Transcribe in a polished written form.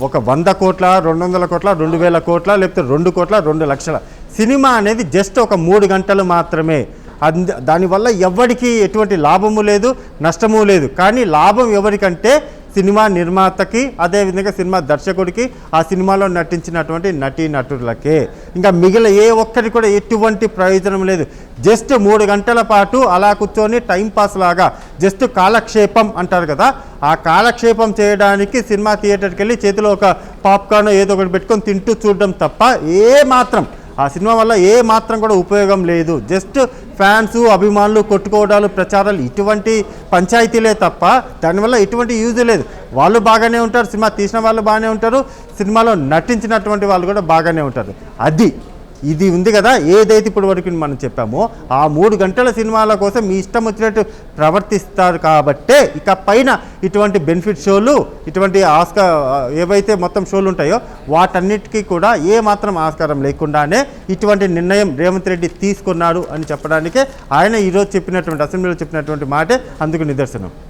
ఒక 100 కోట్ల 200 కోట్ల 2000 కోట్ల లేకపోతే 2 కోట్ల 2 లక్షల సినిమా అనేది జస్ట్ ఒక 3 గంటలు మాత్రమే. దానివల్ల ఎవరికి ఎటువంటి లాభము లేదు, నష్టము లేదు. కానీ లాభం ఎవరికంటే సినిమా నిర్మాతకి, అదేవిధంగా సినిమా దర్శకుడికి, ఆ సినిమాలో నటించినటువంటి నటీనటులకే. ఇంకా మిగిలిన ఏ ఒక్కరి కూడా ఎటువంటి ప్రయోజనం లేదు. జస్ట్ 3 గంటల పాటు అలా కూర్చొని టైంపాస్ లాగా జస్ట్ కాలక్షేపం అంటారు కదా, ఆ కాలక్షేపం చేయడానికి సినిమా థియేటర్కి వెళ్ళి చేతిలో ఒక పాప్కార్న్ ఏదో ఒకటి పెట్టుకొని తింటూ చూడడం తప్ప ఆ సినిమా వల్ల ఏ మాత్రం కూడా ఉపయోగం లేదు. జస్ట్ ఫ్యాన్స్, అభిమానులు కొట్టుకోవడాలు, ప్రచారాలు, ఇటువంటి పంచాయతీలే తప్ప దానివల్ల ఎటువంటి యూజ్ లేదు. వాళ్ళు బాగానే ఉంటారు, సినిమా తీసిన వాళ్ళు బాగానే ఉంటారు, సినిమాలో నటించినటువంటి వాళ్ళు కూడా బాగానే ఉంటారు. ఇది ఉంది కదా, ఏదైతే ఇప్పటి వరకు మనం చెప్పామో ఆ 3 గంటల సినిమాల కోసం మీ ఇష్టం వచ్చినట్టు ప్రవర్తిస్తారు. కాబట్టే ఇక పైన ఇటువంటి బెనిఫిట్ షోలు, ఇటువంటి ఏవైతే మొత్తం షోలు ఉంటాయో వాటన్నిటికీ కూడా ఏ మాత్రం ఆస్కారం లేకుండానే ఇటువంటి నిర్ణయం రేవంత్ రెడ్డి తీసుకున్నాడు అని చెప్పడానికే ఆయన ఈరోజు చెప్పినటువంటి అసెంబ్లీలో చెప్పినటువంటి మాటే అందుకు నిదర్శనం.